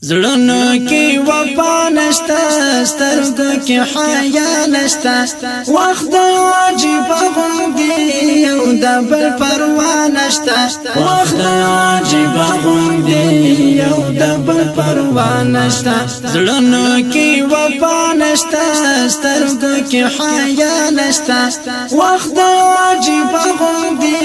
زړونو کې وفا نشته سترګو کې حیا نشته وخت عجیب غوندي یو د بل پروا نشته وخت عجیب غوندي یو د بل پروا نشته زړونو کې وفا نشته سترګو کې حیا نشته وخت عجیب غوندي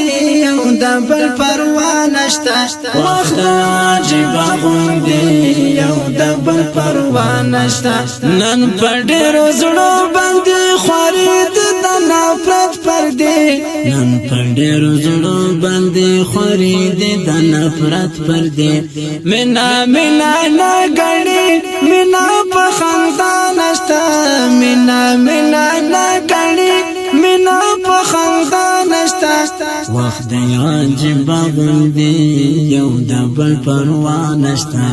یو د بل پروا نشته وخت عجیب غوندي یو د بل پروا نشته نن په ډېرو زړو باندې خواري د نفرت پردې نن په ډېرو زړو باندې خواري د نفرت پردې مینا مینا نه غړي مینا په خندا نشته مینا مینا نه غړي مینا په خندا نشته وخت عجیب غوندي یو د بل پروا نشته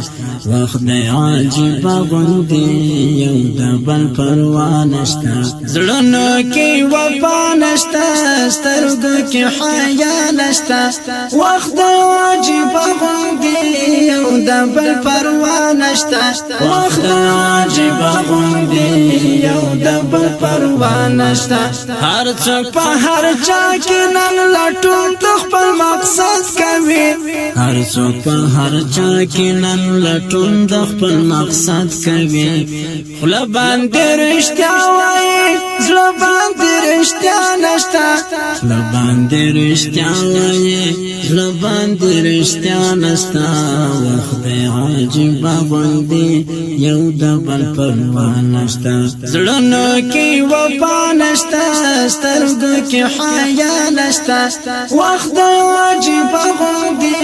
وخت عجیب غوندي یو د بل پروا نشته زړونو کې وفا نشته سترګو کې حیا نشته وخت عجیب غوندي یو د بل پروا نشته وخت عجیب غوندي یو د بل پروا نشته هر څوک په هر چا کې نن لټون خپل مقصد کوي هر څوک په هر چا کې نن لټون خپل مقصد کوي خپل باندې رښتیا وایي زړه باندې رښتیا نشته خپل باندې رښتیا وایي زړه باندې رښتیا نشته وخت عجیب غوندي یو د بل پروا نشته زړونو کې وفا نشته سترګو کې حیا نشته وخت عجیب غوندي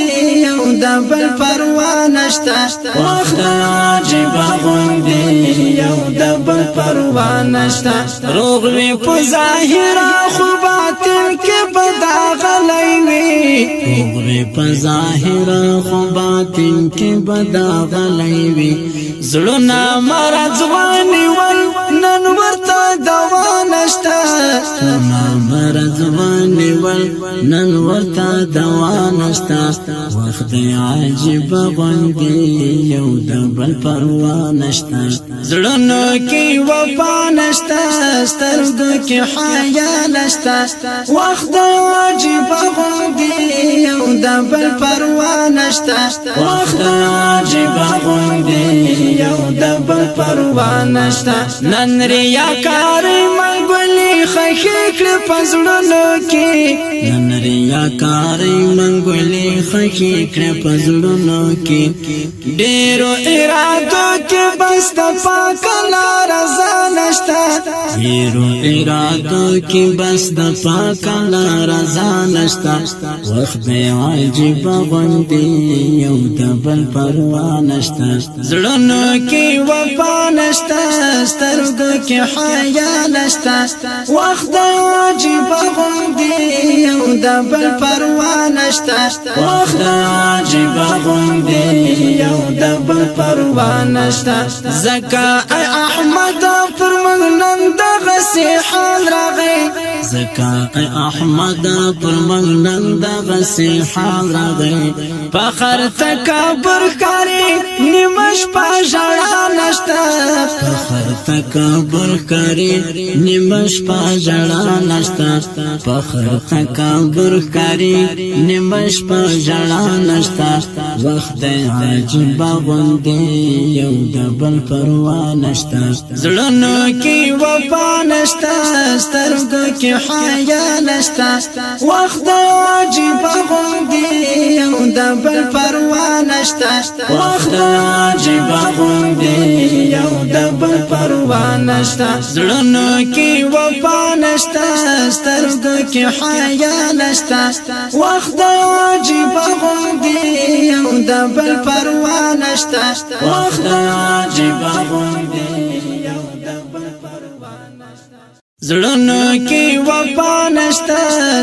یو د بل پروا نشته وخت عجیب غوندي یو د بل پروا نشته روغ وی په ظاهر خو باطن کې بداغلی وي روغ وی په ظاهر خو باطن کې بداغلی وي زړونه مرض ونیول نن ورته دوا نشته مرض ونیول نن ورته دوا نشته وخت عجیب غوندي یو د بل پروا نشته زړونو کې وفا نشته سترګو کې حیا نشته وخت عجیب غوندي یو د بل پروا نشته وخت عجیب غوندي یو د بل پروا نشته نن ریاکار منګولي خخې کړ پزړونو کې نن ریاکار منګولي خخې کړ پزړونو کې ډېرو ارادو کې بس د پاک لار رضا نشته ډېرو ارادو کې بس د پاک لار رضا نشته وخت عجیب غوندي یو د بل پروا نشته زړونو کې وفا نشته سترګو کې حیا نشته وخت عجیب غوندي یو د بل پروا نشته وخت عجیب غوندي یو د بل پروا نشته زکا ای احمد پر موږ نن دغه حال راغی زکا ای احمد پر موږ نن دغه حال راغی فخر تکبر کاری نیمش په ژړا نشته فخر تکبر کاری نیمش په ژړا نشته فخر تکبر کاری نیمش په ژړا نشته وخت عجیب غوندي یو د بل پروا نشته زړونو کې وفا نشته سترګو کې حیا نشته وخت عجیب غوندي یو د بل پروا نشته وخت عجیب غوندي یو د بل پروا نشته زړونو کې وفا نشته سترګو کې حیا نشته وخت عجیب غوندي یو د بل پروا نشته وخت عجیب غوندي یو د بل پروا نشته زړونو کې وفا نشته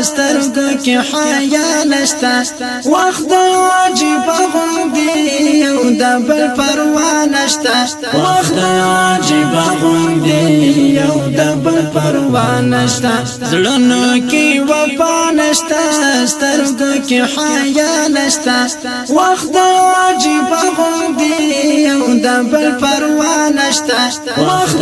سترګو کې حیا نشته وخت عجیب غوندي یو د بل پروا نشته وخت عجیب غوندي یو د بل پروا نشته زړونو کې وفا نشته سترګو کې حیا نشته وخت عجیب غوندي یو د بل پروا نشته وخت